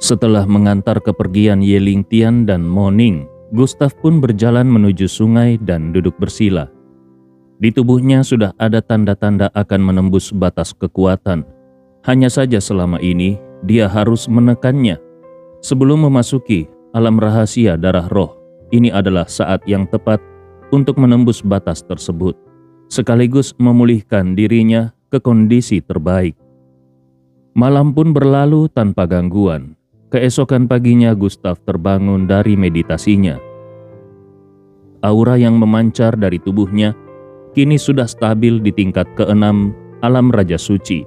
Setelah mengantar kepergian Ye Lingtian dan Mo Ning, Gustaf pun berjalan menuju sungai dan duduk bersila. Di tubuhnya sudah ada tanda-tanda akan menembus batas kekuatan. Hanya saja selama ini dia harus menekannya. Sebelum memasuki alam rahasia darah roh, ini adalah saat yang tepat untuk menembus batas tersebut, sekaligus memulihkan dirinya ke kondisi terbaik. Malam pun berlalu tanpa gangguan. Keesokan paginya Gustaf terbangun dari meditasinya. Aura yang memancar dari tubuhnya kini sudah stabil di tingkat ke-6 alam Raja Suci.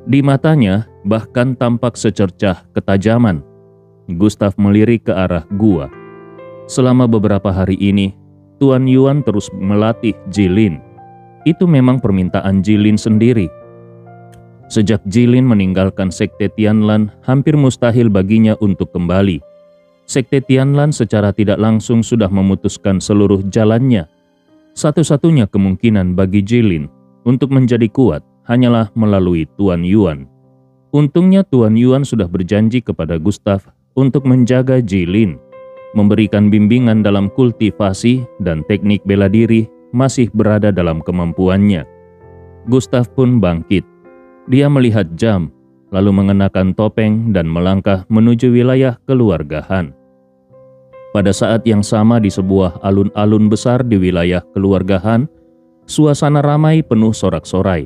Di matanya bahkan tampak secercah ketajaman. Gustaf melirik ke arah gua. Selama beberapa hari ini, Tuan Yuan terus melatih Jilin. Itu memang permintaan Jilin sendiri. Sejak Jilin meninggalkan Sekte Tianlan, hampir mustahil baginya untuk kembali. Sekte Tianlan secara tidak langsung sudah memutuskan seluruh jalannya. Satu-satunya kemungkinan bagi Jilin untuk menjadi kuat hanyalah melalui Tuan Yuan. Untungnya Tuan Yuan sudah berjanji kepada Gustaf untuk menjaga Jilin, memberikan bimbingan dalam kultivasi dan teknik bela diri masih berada dalam kemampuannya. Gustaf pun bangkit. Dia melihat jam, lalu mengenakan topeng dan melangkah menuju wilayah keluargahan. Pada saat yang sama di sebuah alun-alun besar di wilayah keluargahan, suasana ramai penuh sorak-sorai.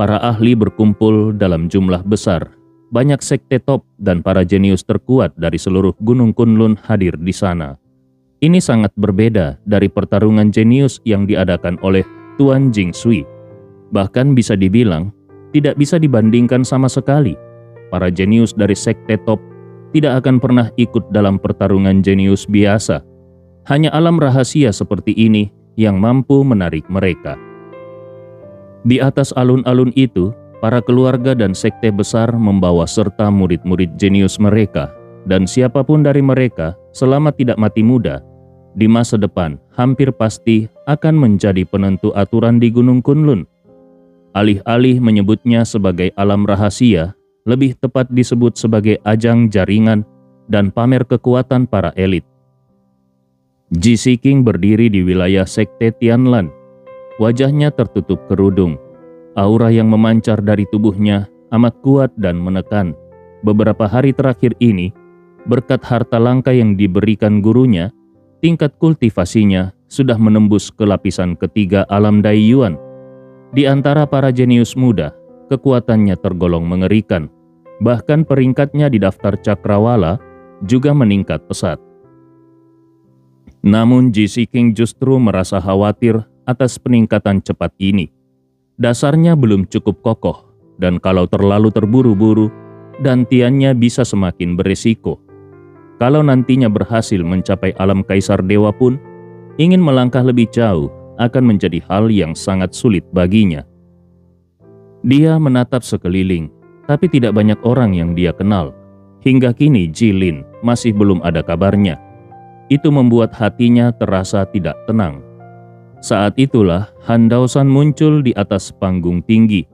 Para ahli berkumpul dalam jumlah besar. Banyak sekte top dan para jenius terkuat dari seluruh Gunung Kunlun hadir di sana. Ini sangat berbeda dari pertarungan jenius yang diadakan oleh Tuan Jingsui. Bahkan bisa dibilang, tidak bisa dibandingkan sama sekali. Para jenius dari sekte top tidak akan pernah ikut dalam pertarungan jenius biasa. Hanya alam rahasia seperti ini yang mampu menarik mereka. Di atas alun-alun itu, para keluarga dan sekte besar membawa serta murid-murid jenius mereka, dan siapapun dari mereka selama tidak mati muda, di masa depan hampir pasti akan menjadi penentu aturan di Gunung Kunlun. Alih-alih menyebutnya sebagai alam rahasia, lebih tepat disebut sebagai ajang jaringan dan pamer kekuatan para elit. Ji Siking berdiri di wilayah Sekte Tianlan. Wajahnya tertutup kerudung. Aura yang memancar dari tubuhnya amat kuat dan menekan. Beberapa hari terakhir ini, berkat harta langka yang diberikan gurunya, tingkat kultivasinya sudah menembus ke lapisan ketiga alam Dai Yuan. Di antara para jenius muda, kekuatannya tergolong mengerikan. Bahkan peringkatnya di daftar cakrawala juga meningkat pesat. Namun Ji Siking justru merasa khawatir atas peningkatan cepat ini. Dasarnya belum cukup kokoh, dan kalau terlalu terburu-buru, dantiannya bisa semakin beresiko. Kalau nantinya berhasil mencapai alam Kaisar Dewa pun, ingin melangkah lebih jauh akan menjadi hal yang sangat sulit baginya. Dia menatap sekeliling, tapi tidak banyak orang yang dia kenal. Hingga kini Jilin masih belum ada kabarnya. Itu membuat hatinya terasa tidak tenang. Saat itulah Han Daosan muncul di atas panggung tinggi.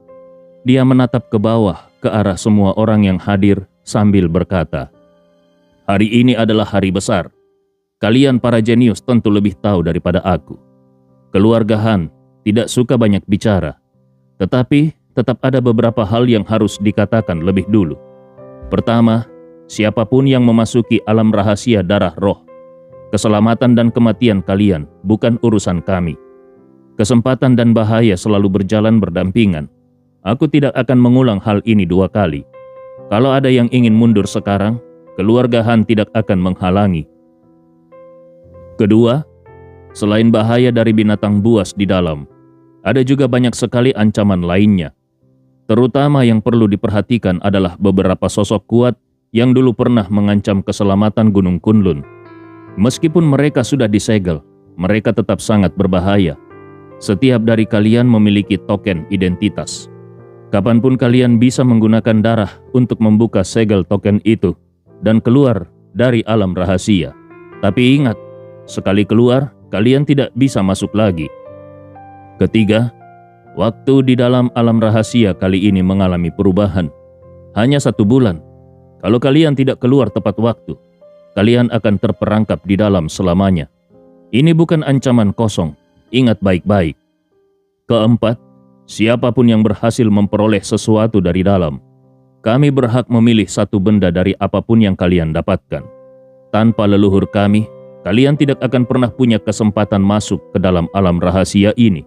Dia menatap ke bawah ke arah semua orang yang hadir sambil berkata, "Hari ini adalah hari besar. Kalian para jenius tentu lebih tahu daripada aku. Keluarga Han tidak suka banyak bicara, tetapi tetap ada beberapa hal yang harus dikatakan lebih dulu. Pertama, siapapun yang memasuki alam rahasia darah roh, keselamatan dan kematian kalian bukan urusan kami. Kesempatan dan bahaya selalu berjalan berdampingan. Aku tidak akan mengulang hal ini 2 kali. Kalau ada yang ingin mundur sekarang, keluarga Han tidak akan menghalangi. Kedua, selain bahaya dari binatang buas di dalam, ada juga banyak sekali ancaman lainnya. Terutama yang perlu diperhatikan adalah beberapa sosok kuat yang dulu pernah mengancam keselamatan Gunung Kunlun. Meskipun mereka sudah disegel, mereka tetap sangat berbahaya. Setiap dari kalian memiliki token identitas. Kapanpun kalian bisa menggunakan darah untuk membuka segel token itu dan keluar dari alam rahasia. Tapi ingat, sekali keluar, kalian tidak bisa masuk lagi. Ketiga, waktu di dalam alam rahasia kali ini mengalami perubahan. Hanya 1 bulan, Kalau kalian tidak keluar tepat waktu, kalian akan terperangkap di dalam selamanya. Ini bukan ancaman kosong, ingat baik-baik. Keempat, siapapun yang berhasil memperoleh sesuatu dari dalam, kami berhak memilih satu benda dari apapun yang kalian dapatkan. Tanpa leluhur kami, kalian tidak akan pernah punya kesempatan masuk ke dalam alam rahasia ini.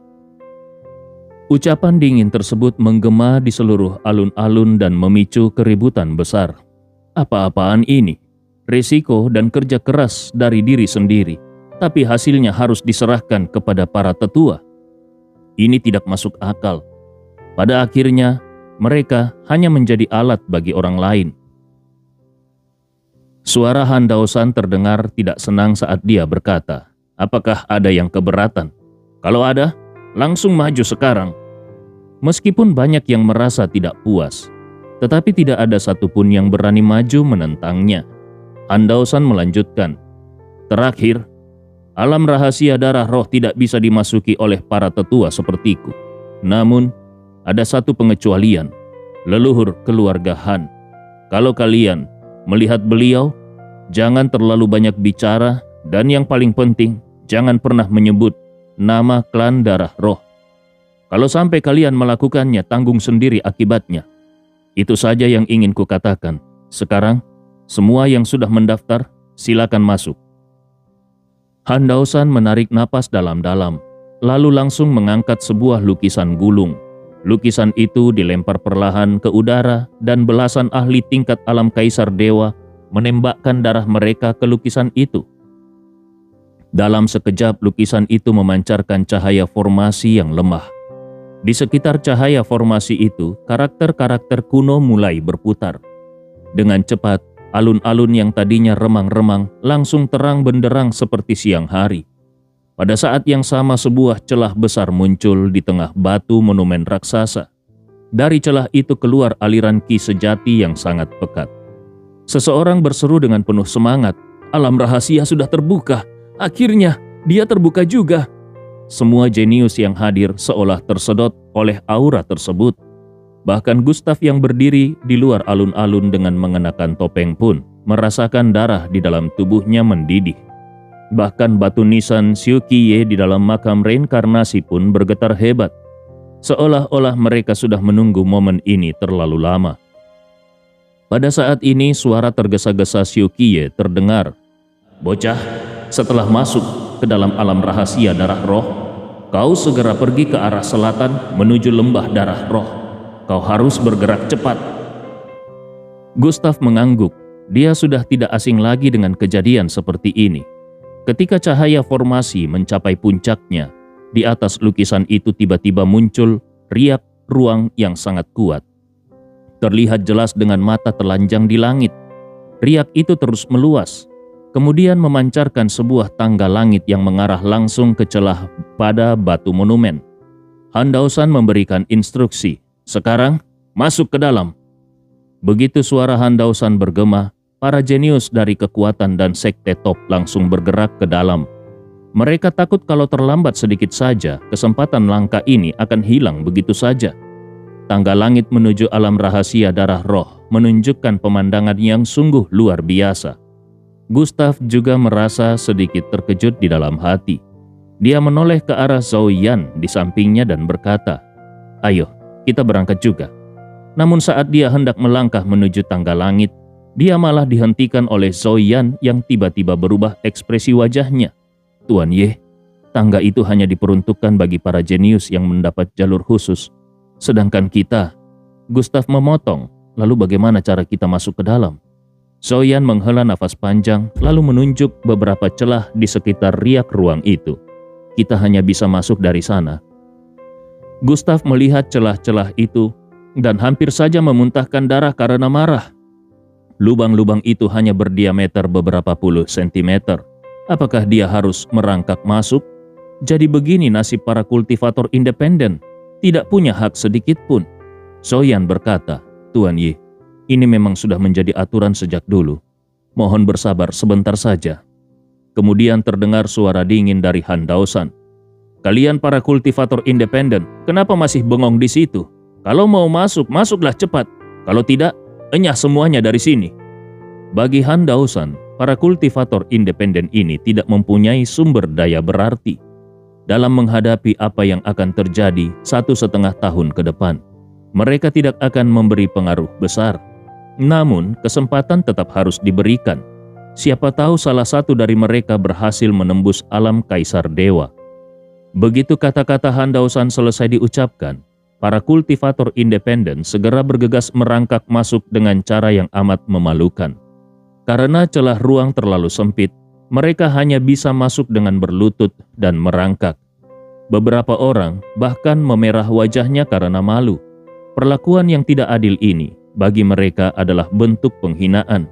Ucapan dingin tersebut menggema di seluruh alun-alun dan memicu keributan besar. Apa-apaan ini? Risiko dan kerja keras dari diri sendiri, tapi hasilnya harus diserahkan kepada para tetua. Ini tidak masuk akal. Pada akhirnya, mereka hanya menjadi alat bagi orang lain. Suara Han Daosan terdengar tidak senang saat dia berkata, "Apakah ada yang keberatan? Kalau ada, langsung maju sekarang." Meskipun banyak yang merasa tidak puas, tetapi tidak ada satupun yang berani maju menentangnya. Han Daosan melanjutkan, "Terakhir, alam rahasia darah roh tidak bisa dimasuki oleh para tetua sepertiku. Namun, ada satu pengecualian, leluhur keluarga Han. Kalau kalian melihat beliau, jangan terlalu banyak bicara, dan yang paling penting, jangan pernah menyebut nama klan darah roh. Kalau sampai kalian melakukannya, tanggung sendiri akibatnya. Itu saja yang ingin kukatakan. Sekarang, semua yang sudah mendaftar, silakan masuk." Han Daosan menarik napas dalam-dalam, lalu langsung mengangkat sebuah lukisan gulung. Lukisan itu dilempar perlahan ke udara dan belasan ahli tingkat alam kaisar dewa menembakkan darah mereka ke lukisan itu. Dalam sekejap lukisan itu memancarkan cahaya formasi yang lemah. Di sekitar cahaya formasi itu, karakter-karakter kuno mulai berputar. Dengan cepat, alun-alun yang tadinya remang-remang langsung terang benderang seperti siang hari. Pada saat yang sama sebuah celah besar muncul di tengah batu monumen raksasa. Dari celah itu keluar aliran ki sejati yang sangat pekat. Seseorang berseru dengan penuh semangat, "Alam rahasia sudah terbuka. Akhirnya, dia terbuka juga." Semua jenius yang hadir seolah tersedot oleh aura tersebut. Bahkan Gustav yang berdiri di luar alun-alun dengan mengenakan topeng pun merasakan darah di dalam tubuhnya mendidih. Bahkan batu nisan Xiuqiye di dalam makam reinkarnasi pun bergetar hebat. Seolah-olah mereka sudah menunggu momen ini terlalu lama. Pada saat ini suara tergesa-gesa Xiuqiye terdengar. "Bocah, setelah masuk ke dalam alam rahasia darah roh, kau segera pergi ke arah selatan menuju lembah darah roh. Kau harus bergerak cepat." Gustav mengangguk. Dia sudah tidak asing lagi dengan kejadian seperti ini. Ketika cahaya formasi mencapai puncaknya, di atas lukisan itu tiba-tiba muncul riak ruang yang sangat kuat. Terlihat jelas dengan mata telanjang di langit. Riak itu terus meluas, kemudian memancarkan sebuah tangga langit yang mengarah langsung ke celah pada batu monumen. Han Daosan memberikan instruksi, "Sekarang, masuk ke dalam." Begitu suara Han Daosan bergema, para jenius dari kekuatan dan sekte top langsung bergerak ke dalam. Mereka takut kalau terlambat sedikit saja, kesempatan langka ini akan hilang begitu saja. Tangga langit menuju alam rahasia darah roh menunjukkan pemandangan yang sungguh luar biasa. Gustav juga merasa sedikit terkejut di dalam hati. Dia menoleh ke arah Zhou Yan di sampingnya dan berkata, "Ayo, kita berangkat juga." Namun saat dia hendak melangkah menuju tangga langit, dia malah dihentikan oleh Zhou Yan yang tiba-tiba berubah ekspresi wajahnya. "Tuan Ye, tangga itu hanya diperuntukkan bagi para jenius yang mendapat jalur khusus. Sedangkan kita..." Gustav memotong, "Lalu bagaimana cara kita masuk ke dalam?" Zhou Yan menghela nafas panjang lalu menunjuk beberapa celah di sekitar riak ruang itu. "Kita hanya bisa masuk dari sana." Gustav melihat celah-celah itu dan hampir saja memuntahkan darah karena marah. Lubang-lubang itu hanya berdiameter beberapa puluh sentimeter. Apakah dia harus merangkak masuk? Jadi begini nasib para kultivator independen, tidak punya hak sedikit pun. Zhou Yan berkata, "Tuan Yi, ini memang sudah menjadi aturan sejak dulu. Mohon bersabar sebentar saja." Kemudian terdengar suara dingin dari Han Daosan. "Kalian para kultivator independen, kenapa masih bengong di situ? Kalau mau masuk, masuklah cepat. Kalau tidak, enyah semuanya dari sini." Bagi Han Daosan, para kultivator independen ini tidak mempunyai sumber daya berarti dalam menghadapi apa yang akan terjadi 1,5 tahun ke depan. Mereka tidak akan memberi pengaruh besar. Namun, kesempatan tetap harus diberikan. Siapa tahu salah satu dari mereka berhasil menembus alam kaisar dewa. Begitu kata-kata Han Daosan selesai diucapkan, para kultivator independen segera bergegas merangkak masuk dengan cara yang amat memalukan. Karena celah ruang terlalu sempit, mereka hanya bisa masuk dengan berlutut dan merangkak. Beberapa orang bahkan memerah wajahnya karena malu. Perlakuan yang tidak adil ini bagi mereka adalah bentuk penghinaan.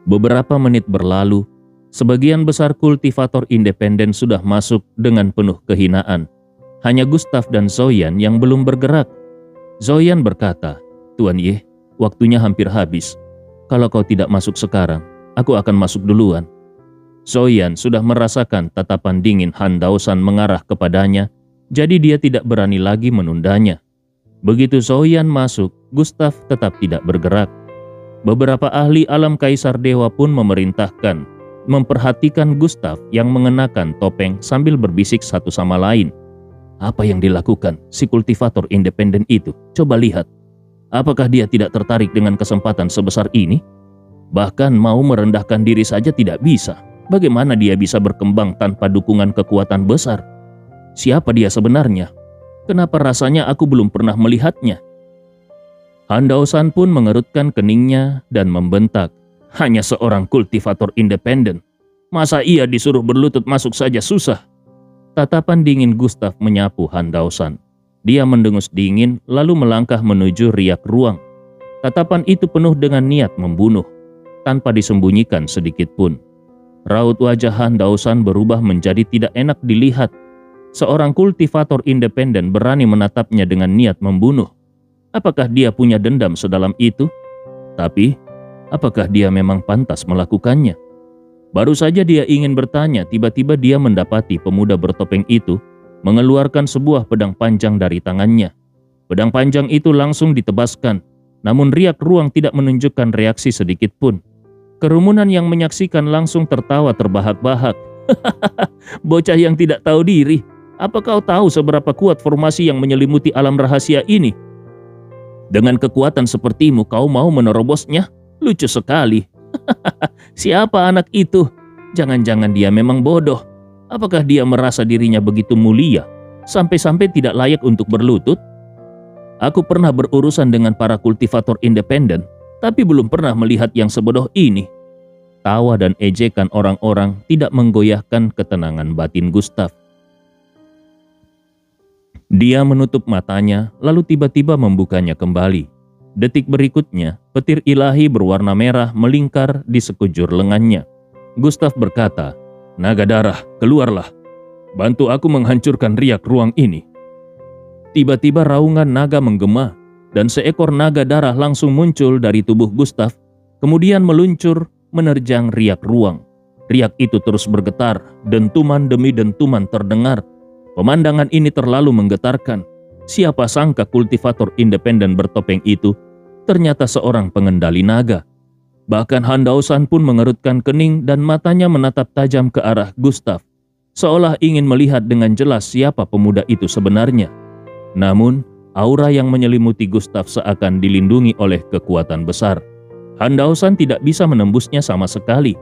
Beberapa menit berlalu, sebagian besar kultivator independen sudah masuk dengan penuh kehinaan. Hanya Gustav dan Zoyan yang belum bergerak. Zoyan berkata, "Tuan Ye, waktunya hampir habis. Kalau kau tidak masuk sekarang, aku akan masuk duluan." Zoyan sudah merasakan tatapan dingin Han Daosan mengarah kepadanya, jadi dia tidak berani lagi menundanya. Begitu Zoyan masuk, Gustav tetap tidak bergerak. Beberapa ahli alam kaisar dewa pun memerintahkan memperhatikan Gustav yang mengenakan topeng sambil berbisik satu sama lain. Apa yang dilakukan si kultivator independen itu? Coba lihat. Apakah dia tidak tertarik dengan kesempatan sebesar ini? Bahkan mau merendahkan diri saja tidak bisa. Bagaimana dia bisa berkembang tanpa dukungan kekuatan besar? Siapa dia sebenarnya? Kenapa rasanya aku belum pernah melihatnya? Han Daosan pun mengerutkan keningnya dan membentak. Hanya seorang kultivator independen. Masa ia disuruh berlutut masuk saja susah? Tatapan dingin Gustav menyapu Han Daosan. Dia mendengus dingin lalu melangkah menuju riak ruang. Tatapan itu penuh dengan niat membunuh, tanpa disembunyikan sedikit pun. Raut wajah Han Daosan berubah menjadi tidak enak dilihat. Seorang kultivator independen berani menatapnya dengan niat membunuh. Apakah dia punya dendam sedalam itu? Tapi, apakah dia memang pantas melakukannya? Baru saja dia ingin bertanya, tiba-tiba dia mendapati pemuda bertopeng itu mengeluarkan sebuah pedang panjang dari tangannya. Pedang panjang itu langsung ditebaskan, namun riak ruang tidak menunjukkan reaksi sedikit pun. Kerumunan yang menyaksikan langsung tertawa terbahak-bahak. Bocah yang tidak tahu diri, apa kau tahu seberapa kuat formasi yang menyelimuti alam rahasia ini? Dengan kekuatan sepertimu kau mau menerobosnya? Lucu sekali. Siapa anak itu? Jangan-jangan dia memang bodoh. Apakah dia merasa dirinya begitu mulia, sampai-sampai tidak layak untuk berlutut? Aku pernah berurusan dengan para kultivator independen, tapi belum pernah melihat yang sebodoh ini. Tawa dan ejekan orang-orang tidak menggoyahkan ketenangan batin Gustav. Dia menutup matanya, lalu tiba-tiba membukanya kembali. Detik berikutnya, petir ilahi berwarna merah melingkar di sekujur lengannya. Gustav berkata, "Naga darah, keluarlah. Bantu aku menghancurkan riak ruang ini." Tiba-tiba raungan naga menggema, dan seekor naga darah langsung muncul dari tubuh Gustav, kemudian meluncur menerjang riak ruang. Riak itu terus bergetar, dentuman demi dentuman terdengar. Pemandangan ini terlalu menggetarkan. Siapa sangka kultivator independen bertopeng itu ternyata seorang pengendali naga. Bahkan Han Daosan pun mengerutkan kening dan matanya menatap tajam ke arah Gustav, seolah ingin melihat dengan jelas siapa pemuda itu sebenarnya. Namun, aura yang menyelimuti Gustav seakan dilindungi oleh kekuatan besar. Han Daosan tidak bisa menembusnya sama sekali.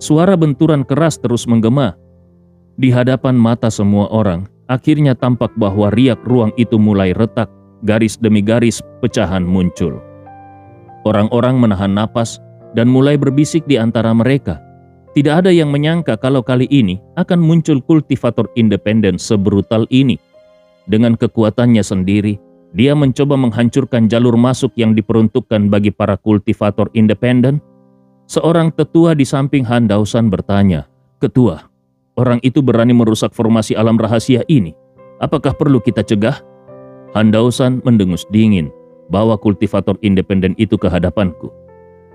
Suara benturan keras terus menggema. Di hadapan mata semua orang, akhirnya tampak bahwa riak ruang itu mulai retak, garis demi garis pecahan muncul. Orang-orang menahan napas dan mulai berbisik di antara mereka. Tidak ada yang menyangka kalau kali ini akan muncul kultivator independen sebrutal ini. Dengan kekuatannya sendiri, dia mencoba menghancurkan jalur masuk yang diperuntukkan bagi para kultivator independen. Seorang tetua di samping Han Daosan bertanya, "Ketua, orang itu berani merusak formasi alam rahasia ini. Apakah perlu kita cegah?" Han Daosan mendengus dingin, "Bawa kultivator independen itu ke hadapanku."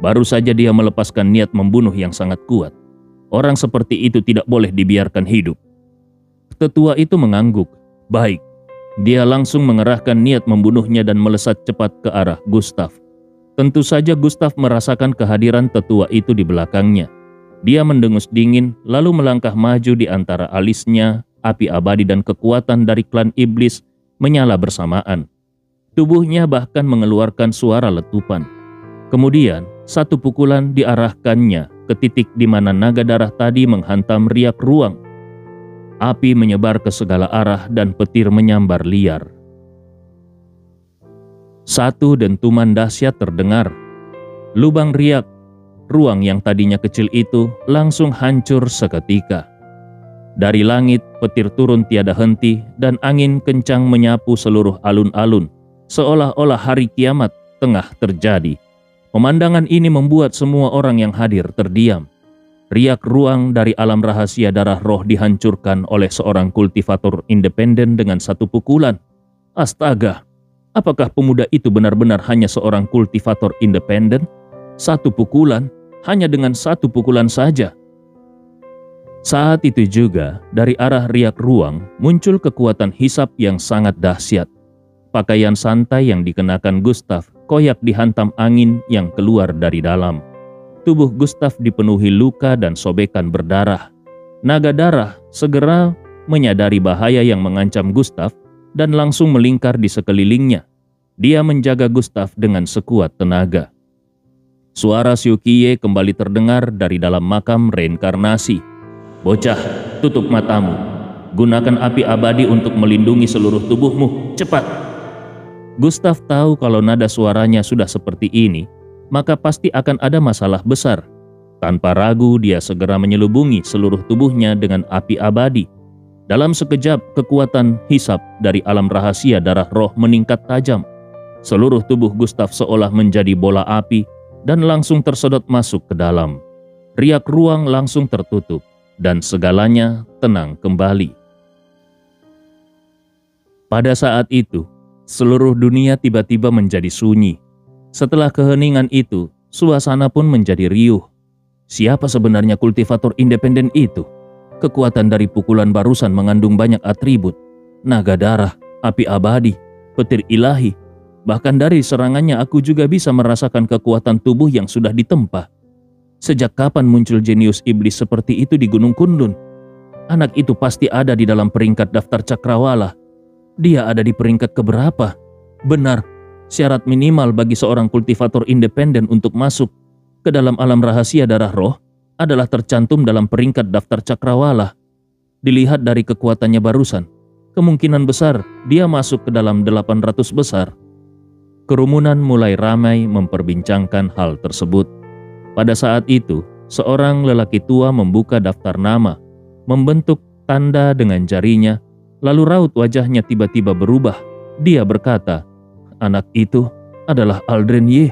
Baru saja dia melepaskan niat membunuh yang sangat kuat. Orang seperti itu tidak boleh dibiarkan hidup. Tetua itu mengangguk. Baik. Dia langsung mengerahkan niat membunuhnya dan melesat cepat ke arah Gustav. Tentu saja Gustav merasakan kehadiran tetua itu di belakangnya. Dia mendengus dingin lalu melangkah maju di antara alisnya. Api abadi dan kekuatan dari klan iblis menyala bersamaan. Tubuhnya bahkan mengeluarkan suara letupan. Kemudian, satu pukulan diarahkannya ke titik di mana naga darah tadi menghantam riak ruang. Api menyebar ke segala arah dan petir menyambar liar. Satu dentuman dahsyat terdengar. Lubang riak ruang yang tadinya kecil itu langsung hancur seketika. Dari langit, petir turun tiada henti dan angin kencang menyapu seluruh alun-alun, seolah-olah hari kiamat tengah terjadi. Pemandangan ini membuat semua orang yang hadir terdiam. Riak ruang dari alam rahasia darah roh dihancurkan oleh seorang kultivator independen dengan satu pukulan. Astaga, apakah pemuda itu benar-benar hanya seorang kultivator independen? Satu pukulan, hanya dengan satu pukulan saja. Saat itu juga, dari arah riak ruang muncul kekuatan hisap yang sangat dahsyat. Pakaian santai yang dikenakan Gustav koyak dihantam angin yang keluar dari dalam. Tubuh Gustav dipenuhi luka dan sobekan berdarah. Naga darah segera menyadari bahaya yang mengancam Gustav dan langsung melingkar di sekelilingnya. Dia menjaga Gustav dengan sekuat tenaga. Suara Xiuqiye kembali terdengar dari dalam makam reinkarnasi. Bocah, tutup matamu. Gunakan api abadi untuk melindungi seluruh tubuhmu. Cepat! Gustav tahu kalau nada suaranya sudah seperti ini, maka pasti akan ada masalah besar. Tanpa ragu, dia segera menyelubungi seluruh tubuhnya dengan api abadi. Dalam sekejap, kekuatan hisap dari alam rahasia darah roh meningkat tajam. Seluruh tubuh Gustav seolah menjadi bola api dan langsung tersedot masuk ke dalam. Riak ruang langsung tertutup. Dan segalanya tenang kembali. Pada saat itu, seluruh dunia tiba-tiba menjadi sunyi. Setelah keheningan itu, suasana pun menjadi riuh. Siapa sebenarnya kultivator independen itu? Kekuatan dari pukulan barusan mengandung banyak atribut. Naga darah, api abadi, petir ilahi. Bahkan dari serangannya aku juga bisa merasakan kekuatan tubuh yang sudah ditempa. Sejak kapan muncul jenius iblis seperti itu di Gunung Kundun? Anak itu pasti ada di dalam peringkat daftar cakrawala. Dia ada di peringkat keberapa? Benar, syarat minimal bagi seorang kultivator independen untuk masuk ke dalam alam rahasia darah roh adalah tercantum dalam peringkat daftar cakrawala. Dilihat dari kekuatannya barusan, kemungkinan besar dia masuk ke dalam 800 besar. Kerumunan mulai ramai memperbincangkan hal tersebut. Pada saat itu, seorang lelaki tua membuka daftar nama, membentuk tanda dengan jarinya, lalu raut wajahnya tiba-tiba berubah. Dia berkata, anak itu adalah Aldren Ye.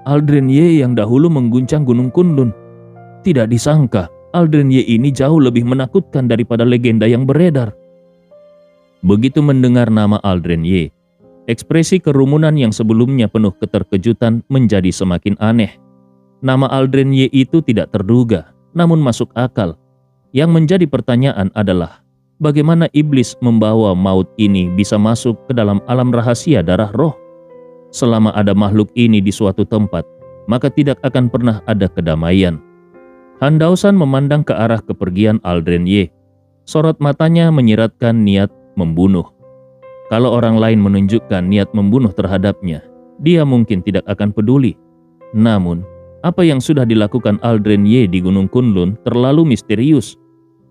Aldren Ye yang dahulu mengguncang Gunung Kundun. Tidak disangka, Aldren Ye ini jauh lebih menakutkan daripada legenda yang beredar. Begitu mendengar nama Aldren Ye, ekspresi kerumunan yang sebelumnya penuh keterkejutan menjadi semakin aneh. Nama Aldren Ye itu tidak terduga, namun masuk akal. Yang menjadi pertanyaan adalah, bagaimana iblis membawa maut ini bisa masuk ke dalam alam rahasia darah roh? Selama ada makhluk ini di suatu tempat, maka tidak akan pernah ada kedamaian. Han Daosan memandang ke arah kepergian Aldren Ye. Sorot matanya menyiratkan niat membunuh. Kalau orang lain menunjukkan niat membunuh terhadapnya, dia mungkin tidak akan peduli. Namun, apa yang sudah dilakukan Aldren Ye di Gunung Kunlun terlalu misterius.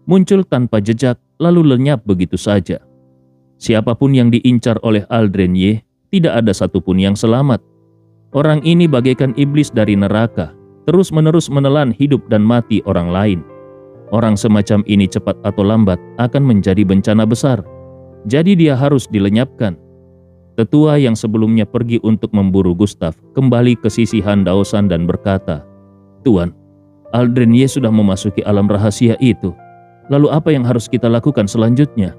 Muncul tanpa jejak, lalu lenyap begitu saja. Siapapun yang diincar oleh Aldren Ye, tidak ada satupun yang selamat. Orang ini bagaikan iblis dari neraka, terus-menerus menelan hidup dan mati orang lain. Orang semacam ini cepat atau lambat akan menjadi bencana besar. Jadi dia harus dilenyapkan. Tetua yang sebelumnya pergi untuk memburu Gustav kembali ke sisi Han Daosan dan berkata, Tuan, Aldren Ye sudah memasuki alam rahasia itu. Lalu apa yang harus kita lakukan selanjutnya?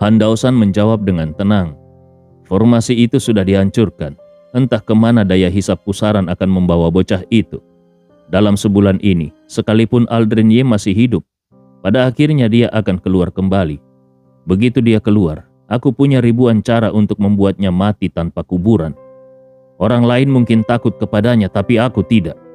Han Daosan menjawab dengan tenang. Formasi itu sudah dihancurkan. Entah kemana daya hisap pusaran akan membawa bocah itu. Dalam sebulan ini, sekalipun Aldren Ye masih hidup, pada akhirnya dia akan keluar kembali. Begitu dia keluar, aku punya ribuan cara untuk membuatnya mati tanpa kuburan. Orang lain mungkin takut kepadanya, tapi aku tidak.